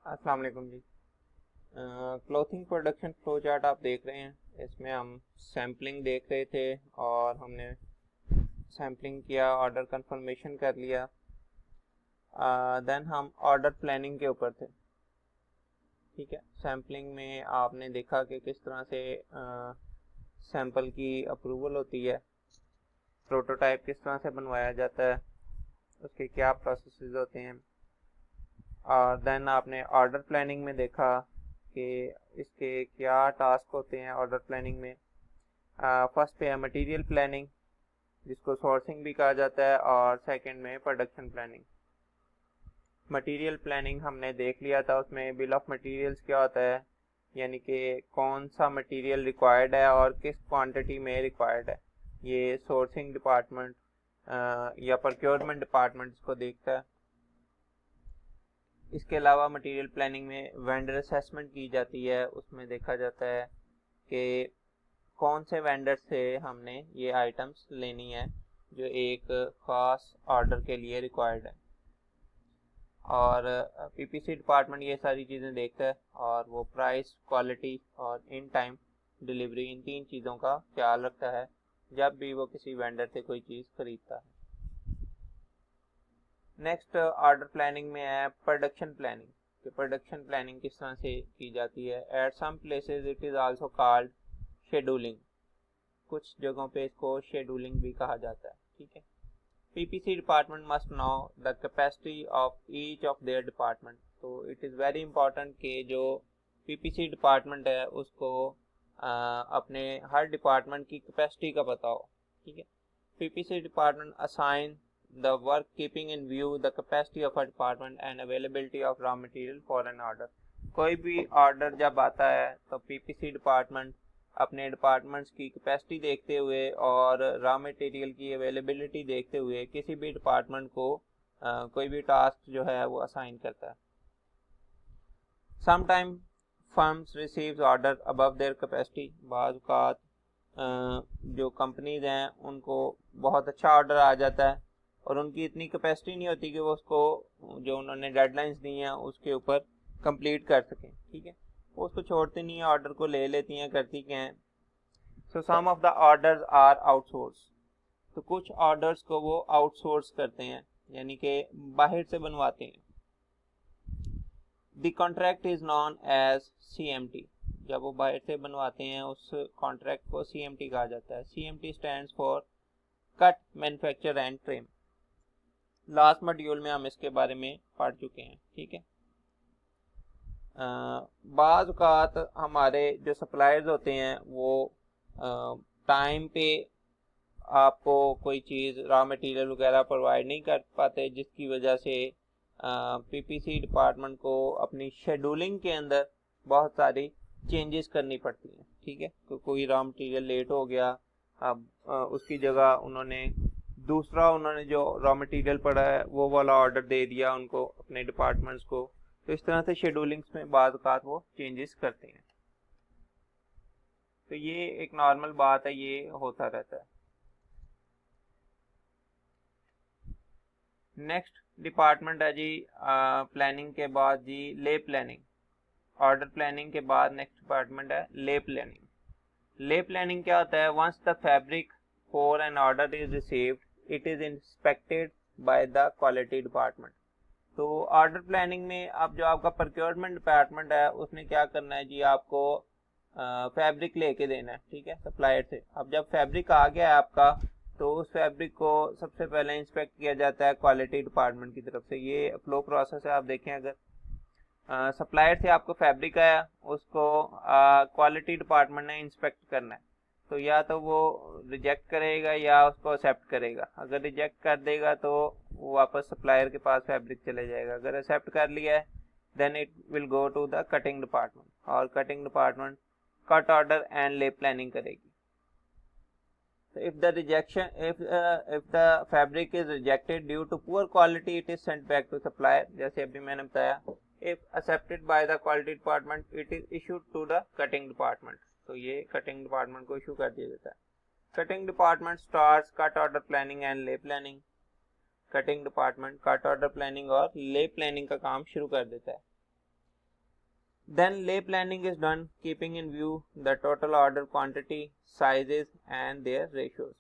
अस्सलाम वालेकुम जी। Clothing production flow chart आप देख रहे हैं। इसमें हम सैम्पलिंग देख रहे थे और हमने सैम्पलिंग किया, ऑर्डर कंफर्मेशन कर लिया। देन हम ऑर्डर प्लानिंग के ऊपर थे। ठीक है, सैम्पलिंग में आपने देखा कि किस तरह से सैंपल की अप्रूवल होती है, प्रोटोटाइप किस तरह से बनवाया जाता है, उसके क्या प्रोसेसेस होते हैं। और देन आपने ऑर्डर प्लानिंग में देखा कि इसके क्या टास्क होते हैं ऑर्डर प्लानिंग में। फर्स्ट पे है मटेरियल प्लानिंग, जिसको सोर्सिंग भी कहा जाता है, और सेकंड में प्रोडक्शन प्लानिंग। मटेरियल प्लानिंग हमने देख लिया था, उसमें बिल ऑफ मटेरियल्स क्या होता है, यानी कि कौन सा मटेरियल रिक्वायर्ड है और किस क्वांटिटी में रिक्वायर्ड है। ये सोर्सिंग डिपार्टमेंट या प्रोक्योरमेंट डिपार्टमेंट इसको देखता है। इसके अलावा मटेरियल प्लानिंग में वेंडर असेसमेंट की जाती है, उसमें देखा जाता है कि कौन से वेंडर से हमने ये आइटम्स लेनी है जो एक ख़ास ऑर्डर के लिए रिक्वायर्ड है। और पीपीसी डिपार्टमेंट ये सारी चीज़ें देखता है और वो प्राइस, क्वालिटी और इन टाइम डिलीवरी, इन तीन चीज़ों का ख्याल रखता है जब भी वो किसी वेंडर से कोई चीज़ खरीदता है। नेक्स्ट ऑर्डर प्लानिंग में है प्रोडक्शन प्लानिंग। कि प्रोडक्शन प्लानिंग किस तरह से की जाती है। At some places it is also called scheduling. कुछ जगहों पे इसको शेड्यूलिंग भी कहा जाता है। ठीक है, PPC department must know the capacity of each of their department. तो इट इज़ वेरी इंपॉर्टेंट कि जो पीपीसी डिपार्टमेंट है उसको अपने हर डिपार्टमेंट की कैपेसिटी का पता हो। ठीक है, PPC department assign the work keeping in view the capacity of a department and availability of raw material for an order। कोई भी ऑर्डर जब आता है तो पीपीसी डिपार्टमेंट अपने डिपार्टमेंट्स की कैपेसिटी देखते हुए और रॉ मटेरियल की अवेलेबिलिटी देखते हुए किसी भी डिपार्टमेंट को कोई भी टास्क जो है वो असाइन करता है। Sometime firms receives order above their capacity. बाज़ औक़ात जो कंपनीज हैं उनको बहुत अच्छा ऑर्डर आ जाता है और उनकी इतनी कैपेसिटी नहीं होती कि वो उसको जो उन्होंने डेडलाइंस दी हैं उसके ऊपर कंप्लीट कर सकें। ठीक है, वो उसको छोड़ती नहीं है, ऑर्डर को ले लेती हैं, करती क्या हैं। So some of the orders are outsource. तो कुछ ऑर्डर्स को वो आउटसोर्स करते हैं, यानी कि बाहर से बनवाते हैं। The contract is known as CMT. जब वो बाहर से बनवाते हैं उस कॉन्ट्रैक्ट को सीएमटी कहा जाता है। CMT stands for cut, manufacture and trim. Last module में हम इसके बारे में पढ़ चुके हैं। ठीक है, बाज़ औक़ात हमारे जो सप्लायर्स होते हैं वो टाइम पे आपको कोई चीज़, रॉ मटेरियल वगैरह प्रोवाइड नहीं कर पाते, जिसकी वजह से पीपीसी डिपार्टमेंट को अपनी शेड्यूलिंग के अंदर बहुत सारी चेंजेस करनी पड़ती हैं। ठीक है, तो कोई रॉ मटेरियल लेट हो गया, अब उसकी जगह उन्होंने जो रॉ मटेरियल पड़ा है वो वाला ऑर्डर दे दिया उनको, अपने डिपार्टमेंट्स को। तो इस तरह से शेड्यूलिंग्स में बाज़ औक़ात वो चेंजेस करते हैं। तो ये एक नॉर्मल बात है, ये होता रहता है। नेक्स्ट डिपार्टमेंट है जी प्लानिंग के बाद जी ले प्लानिंग। ऑर्डर प्लानिंग के बाद नेक्स्ट डिपार्टमेंट है ले प्लानिंग। ले प्लानिंग क्या होता है? Once the fabric for an order is received it is inspected by the quality department. तो ऑर्डर प्लानिंग में अब जो आपका प्रोक्योरमेंट डिपार्टमेंट है उसने क्या करना है जी, आपको फैब्रिक लेके देना है। ठीक है, सप्लायर से। अब जब फैब्रिक आ गया है आपका, तो उस फैब्रिक को सबसे पहले इंस्पेक्ट किया जाता है क्वालिटी डिपार्टमेंट की तरफ से। ये फ्लो प्रोसेस है। आप देखें, अगर सप्लायर से आपको फैब्रिक आया, उसको क्वालिटी डिपार्टमेंट ने इंस्पेक्ट करना है, तो या तो वो रिजेक्ट करेगा या उसको एक्सेप्ट करेगा। अगर रिजेक्ट कर देगा तो वो वापस सप्लायर के पास फैब्रिक चले जाएगा। अगर एक्सेप्ट कर लिया है then it will go to the cutting department, और cutting department cut order and lay planning करेगी। So if the fabric is rejected due to poor quality, it is sent back to supplier। जैसे अभी मैंने बताया, if accepted by the quality department, it is issued to the cutting department। तो ये cutting department को issue कर दिया जाता है। Cutting department starts cut order planning and lay planning। Cutting department cut order planning और lay planning का काम शुरू कर देता है। Then lay planning is done keeping in view the total order quantity sizes and their ratios.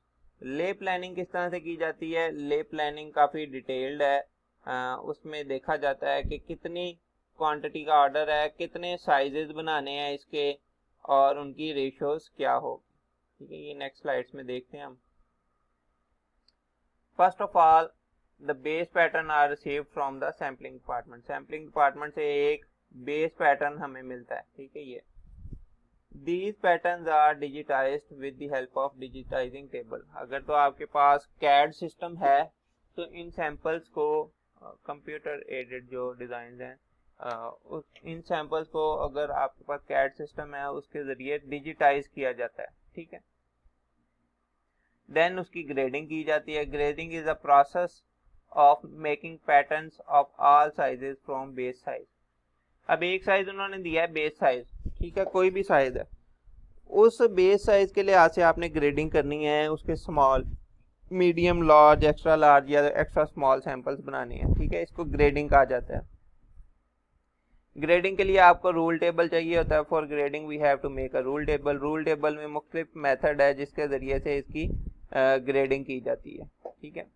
Lay planning किस तरह से की जाती है? ले प्लानिंग काफ़ी डिटेल्ड है। उसमें देखा जाता है कि कितनी क्वांटिटी का ऑर्डर है, कितने साइजेस बनाने हैं इसके, और उनकी रेशियोज क्या हो। ठीक है, ये नेक्स्ट स्लाइड्स में देखते हैं हम। First of all the base pattern are received from the sampling department. Sampling department से एक बेस पैटर्न हमें मिलता है। ठीक है, ये These patterns are digitized with the help of digitizing table। अगर तो आपके पास CAD सिस्टम है तो इन सैंपल्स को कंप्यूटर एडेड जो डिज़ाइन हैं इन सैंपल्स को अगर आपके पास CAD सिस्टम है उसके ज़रिए डिजिटाइज किया जाता है। ठीक है, देन उसकी ग्रेडिंग की जाती है। Grading is a process of making patterns of all sizes from base size. अब एक साइज उन्होंने दिया है बेस साइज, ठीक है, कोई भी साइज है, उस बेस साइज के लिहाज से आपने ग्रेडिंग करनी है, उसके small, medium, large, extra large या एक्स्ट्रा स्मॉल सैंपल्स बनाने हैं। ठीक है, इसको ग्रेडिंग कहा जाता है। ग्रेडिंग के लिए आपको रूल टेबल चाहिए होता है। For grading we have to make a rule table. Rule table में मुख्तलिफ मेथड है जिसके ज़रिए से इसकी ग्रेडिंग की जाती है। ठीक है,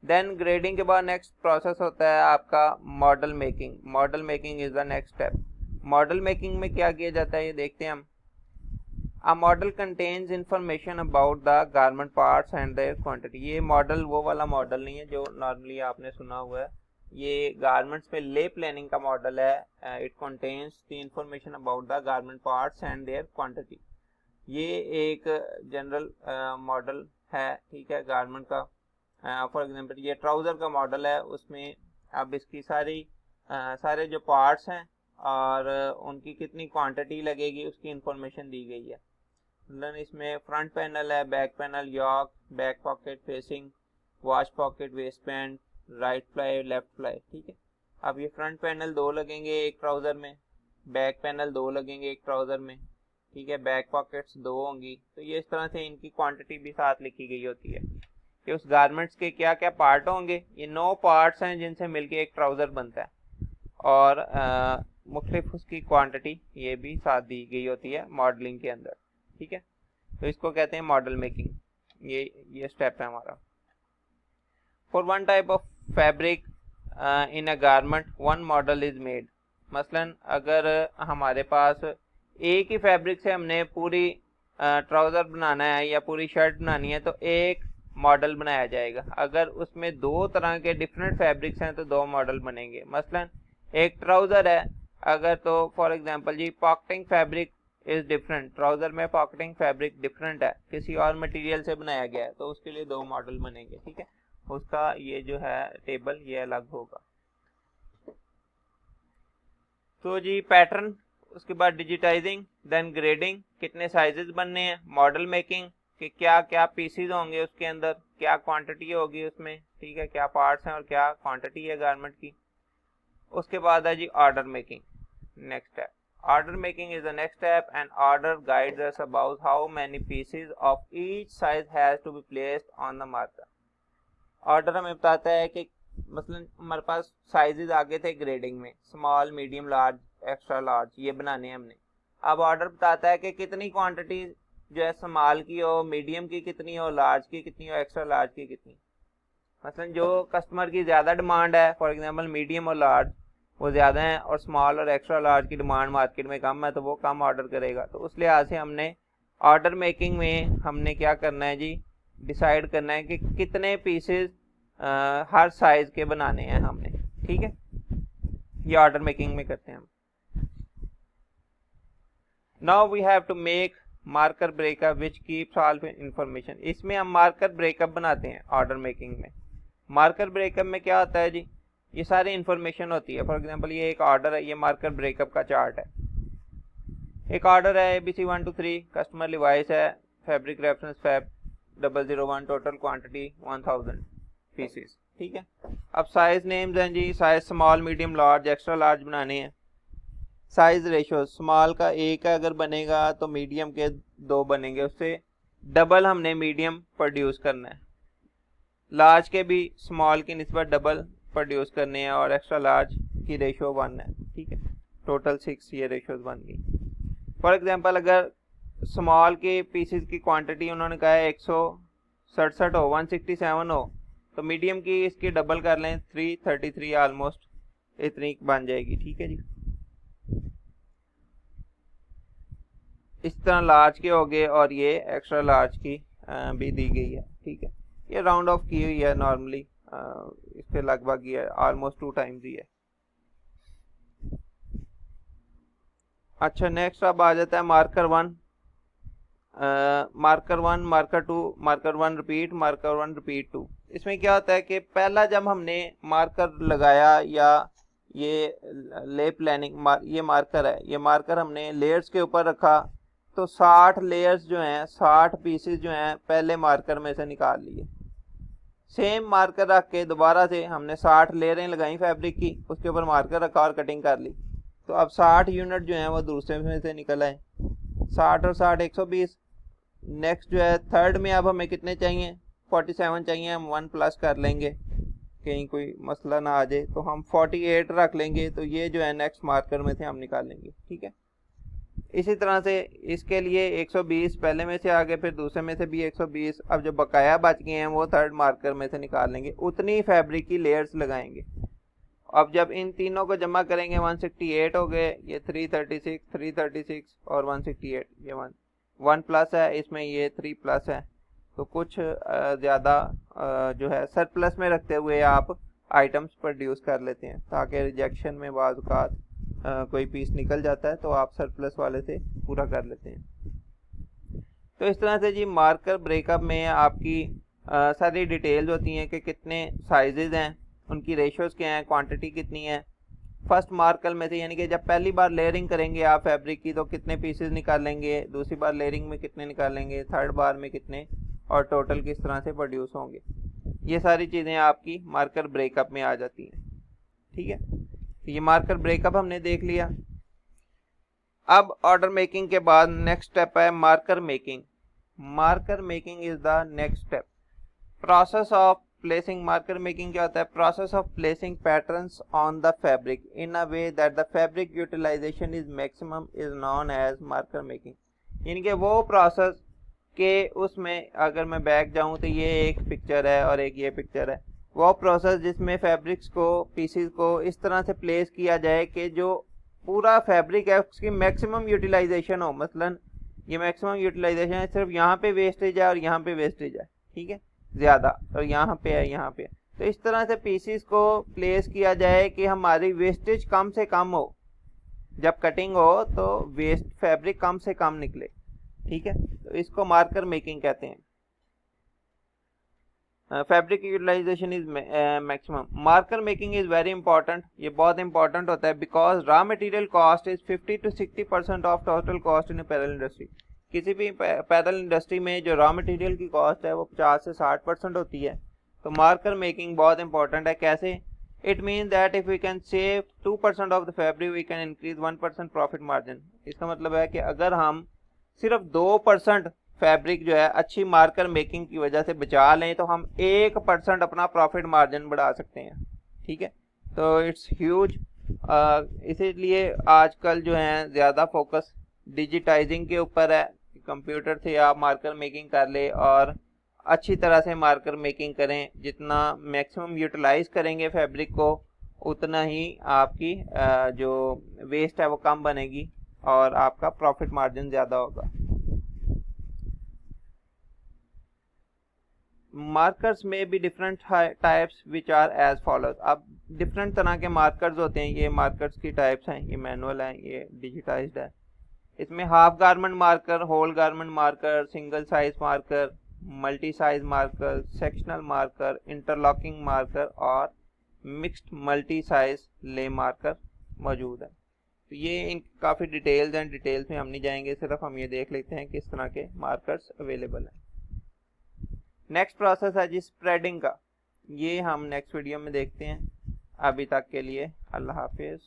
देन ग्रेडिंग के बाद नेक्स्ट प्रोसेस होता है आपका model making. Model making is the next step. Model making में क्या किया जाता है ये देखते हैं हम। A model contains information about the garment parts and their quantity. ये मॉडल वो वाला मॉडल नहीं है जो नॉर्मली आपने सुना हुआ है, ये गारमेंट्स पे ले प्लानिंग का मॉडल है। It contains the information about the garment parts and their quantity. ये एक जनरल मॉडल है, ठीक है, गारमेंट का। फॉर एग्जांपल ये ट्राउज़र का मॉडल है, उसमें अब इसकी सारे जो पार्ट्स हैं और उनकी कितनी क्वांटिटी लगेगी उसकी इंफॉर्मेशन दी गई है। मतलब इसमें फ्रंट पैनल है, back panel, yoke, back pocket, facing, wash pocket, waistband, right fly, left fly. ठीक है, अब ये फ्रंट पैनल 2 लगेंगे एक ट्राउज़र में, बैक पैनल 2 लगेंगे एक ट्राउज़र में। ठीक है, बैक पॉकेट्स 2 होंगी। तो ये इस तरह से इनकी क्वांटिटी भी साथ लिखी गई होती है कि उस गारमेंट्स के क्या क्या पार्ट होंगे। ये 9 पार्ट्स हैं जिनसे मिलके एक ट्राउज़र बनता है, और मुख्तलिफ उसकी क्वांटिटी ये भी साथ दी गई होती है मॉडलिंग के अंदर। ठीक है, तो इसको कहते हैं मॉडल मेकिंग। ये स्टेप है हमारा। For one type of fabric in a garment one model is made. मसलन अगर हमारे पास एक ही फैब्रिक से हमने पूरी ट्राउज़र बनाना है या पूरी शर्ट बनानी है तो एक मॉडल बनाया जाएगा। अगर उसमें 2 तरह के डिफरेंट फैब्रिक्स हैं तो 2 मॉडल बनेंगे। मसलन एक ट्राउज़र है अगर, तो फॉर एग्जांपल जी pocketing fabric is different, trouser में पॉकेटिंग फैब्रिक डिफरेंट है, किसी और मटेरियल से बनाया गया है, तो उसके लिए 2 मॉडल बनेंगे। ठीक है, उसका ये जो है टेबल ये अलग होगा। तो जी पैटर्न, उसके बाद डिजिटाइजिंग, देन ग्रेडिंग, कितने साइजेस बनने हैं, मॉडल मेकिंग कि क्या क्या पीसीज होंगे उसके अंदर, क्या क्वांटिटी होगी उसमें। ठीक है, क्या पार्ट्स हैं और क्या क्वांटिटी है गारमेंट की। उसके बाद है जी order making, next step. Order making is the next step and order guides us about how many pieces of each size has to be placed on the marker. Order हमें बताता है कि मसलन हमारे पास साइजेस आगे थे ग्रेडिंग में, small, medium, large, extra large, ये बनाने हैं हमने। अब ऑर्डर बताता है कि कितनी क्वांटिटी जो है स्मॉल की हो, मीडियम की कितनी हो, लार्ज की कितनी हो, एक्स्ट्रा लार्ज की कितनी। मसलन जो कस्टमर की ज़्यादा डिमांड है, फॉर एग्जांपल मीडियम और लार्ज वो ज़्यादा है, और स्मॉल और एक्स्ट्रा लार्ज की डिमांड मार्केट में कम है, तो वो कम ऑर्डर करेगा। तो उस लिहाज से हमने ऑर्डर मेकिंग में हमने क्या करना है जी, डिसाइड करना है कि कितने पीसेस हर साइज़ के बनाने हैं हमने। ठीक है, ये ऑर्डर मेकिंग में करते हैं हम। Now we have to make marker breakup which keeps all information. इसमें हम मार्कर ब्रेकअप बनाते हैं ऑर्डर मेकिंग में। मार्कर ब्रेकअप में क्या होता है जी, ये सारी इंफॉर्मेशन होती है। फॉर एग्जांपल ये एक ऑर्डर है, ये मार्कर ब्रेकअप का चार्ट है। एक ऑर्डर है ABC 1 to 3, कस्टमर लिवाइस है, fabric reference fab 001, total quantity 1000 pieces. ठीक है, अब साइज नेम्स हैं जी, size small, medium, large, extra large बनाने हैं। साइज रेशो, स्मॉल का 1 अगर बनेगा तो मीडियम के 2 बनेंगे, उससे डबल हमने मीडियम प्रोड्यूस करना है। लार्ज के भी स्मॉल की निस्बत डबल प्रोड्यूस करने हैं, और एक्स्ट्रा लार्ज की रेशो 1 है। ठीक है, टोटल 6 ये रेशोज बन गई। फॉर एग्जांपल अगर स्मॉल के पीसेस की क्वांटिटी उन्होंने कहा है 167 हो, 167 हो, तो मीडियम की इसकी डबल कर लें 333 ऑलमोस्ट इतनी बन जाएगी। ठीक है जी। इस तरह लार्ज के हो गए और ये एक्स्ट्रा लार्ज की भी दी गई है। ठीक है, ये राउंड ऑफ की हुई है नॉर्मली, इसके लगभग ये ऑलमोस्ट 2 टाइम्स ही है। अच्छा, नेक्स्ट अब आ जाता है marker 1, marker 1, marker 2, marker 1 repeat, marker 1 repeat 2। इसमें क्या होता है कि पहला जब हमने मार्कर लगाया या ये ले प्लानिंग ये मार्कर है, ये मार्कर हमने लेयर्स के ऊपर रखा तो 60 लेयर्स जो हैं, 60 पीसेस जो हैं पहले मार्कर में से निकाल लिए। सेम मार्कर रख के दोबारा से हमने 60 लेयरें लगाई फैब्रिक की, उसके ऊपर मार्कर रखा और कटिंग कर ली, तो अब 60 यूनिट जो हैं वो दूसरे में से निकल आए, 60 और 60 120। नेक्स्ट जो है थर्ड में अब हमें कितने चाहिए, 47 चाहिए, हम 1 प्लस कर लेंगे कहीं कोई मसला ना आ जाए, तो हम 48 रख लेंगे, तो ये जो है नेक्स्ट मार्कर में से हम निकाल लेंगे। ठीक है, इसी तरह से इसके लिए 120 पहले में से आ गए, फिर दूसरे में से भी 120, अब जो बकाया बच गए हैं वो थर्ड मार्कर में से निकाल लेंगे, उतनी फैब्रिक की लेयर्स लगाएंगे। अब जब इन तीनों को जमा करेंगे 168 हो गए, ये 336, 336 और 168, ये 1 प्लस है, इसमें ये 3 प्लस है, तो कुछ ज़्यादा जो है सरप्लस में रखते हुए आप आइटम्स प्रोड्यूस कर लेते हैं, ताकि रिजेक्शन में बाज़ औक़ात कोई पीस निकल जाता है तो आप सरप्लस वाले से पूरा कर लेते हैं। तो इस तरह से जी मार्कर ब्रेकअप में आपकी सारी डिटेल्स होती हैं कि कितने साइजेस हैं, उनकी रेशोज़ क्या हैं, क्वांटिटी कितनी है। फर्स्ट मार्कर में से यानी कि जब पहली बार लेयरिंग करेंगे आप फैब्रिक की तो कितने पीसेस निकालेंगे, दूसरी बार लेयरिंग में कितने निकालेंगे, थर्ड बार में कितने, और टोटल किस तरह से प्रोड्यूस होंगे, ये सारी चीज़ें आपकी मार्कर ब्रेकअप में आ जाती हैं। ठीक है, ये मार्कर ब्रेकअप हमने देख लिया। अब ऑर्डर मेकिंग के बाद नेक्स्ट स्टेप है marker making. Marker making is the next step. Process of placing, marker making क्या होता है, process of placing patterns on the fabric in a way that the fabric utilization is maximum is known as marker making. यानी कि वो process के उसमें अगर मैं बैक जाऊं तो ये एक पिक्चर है और एक ये पिक्चर है, वो प्रोसेस जिसमें फैब्रिक्स को, पीसेस को इस तरह से प्लेस किया जाए कि जो पूरा फैब्रिक है उसकी मैक्सिमम यूटिलाइजेशन हो। मसलन ये मैक्सिमम यूटिलाइजेशन है, सिर्फ यहाँ पे वेस्टेज है और यहाँ पे वेस्टेज है, ठीक है, ज़्यादा, और यहाँ पे है, यहाँ पे है, तो इस तरह से पीसेस को प्लेस किया जाए कि हमारी वेस्टेज कम से कम हो, जब कटिंग हो तो वेस्ट फैब्रिक कम से कम निकले। ठीक है, तो इसको मार्कर मेकिंग कहते हैं। Fabric utilization is maximum. Marker making is very important, ये बहुत इंपॉर्टेंट होता है because raw material cost is 50 to 60% of total cost in apparel industry. किसी भी अपैरल इंडस्ट्री में जो रॉ मटेरियल की कॉस्ट है वो 50 से 60% होती है, तो मार्कर मेकिंग बहुत इंपॉर्टेंट है। कैसे? It mean that if we can save 2% of the fabric we can increase 1% profit margin. इसका मतलब है कि अगर हम सिर्फ 2% फैब्रिक जो है अच्छी मार्कर मेकिंग की वजह से बचा लें तो हम 1% अपना प्रॉफिट मार्जिन बढ़ा सकते हैं। ठीक है, तो इट्स ह्यूज। इसीलिए आजकल जो है ज़्यादा फोकस डिजिटाइजिंग के ऊपर है, कंप्यूटर से आप मार्कर मेकिंग कर ले और अच्छी तरह से मार्कर मेकिंग करें। जितना मैक्सिमम यूटिलाइज करेंगे फैब्रिक को उतना ही आपकी जो वेस्ट है वो कम बनेगी और आपका प्रॉफिट मार्जिन ज़्यादा होगा। मार्कर्स में भी different types which are as follows. अब डिफरेंट तरह के मार्कर्स होते हैं, ये मार्कर्स की टाइप्स हैं, ये मैनुअल हैं, ये डिजिटाइज्ड है। इसमें half garment marker, whole garment marker, single size marker, multi size marker, sectional marker, interlocking marker और mixed multi size lay marker मौजूद है। तो ये इन काफ़ी डिटेल्स हैं, डिटेल्स में हम नहीं जाएंगे, सिर्फ हम ये देख लेते हैं किस तरह के मार्कर्स अवेलेबल हैं। नेक्स्ट प्रोसेस है जी स्प्रेडिंग का, ये हम नेक्स्ट वीडियो में देखते हैं। अभी तक के लिए अल्लाह हाफिज़।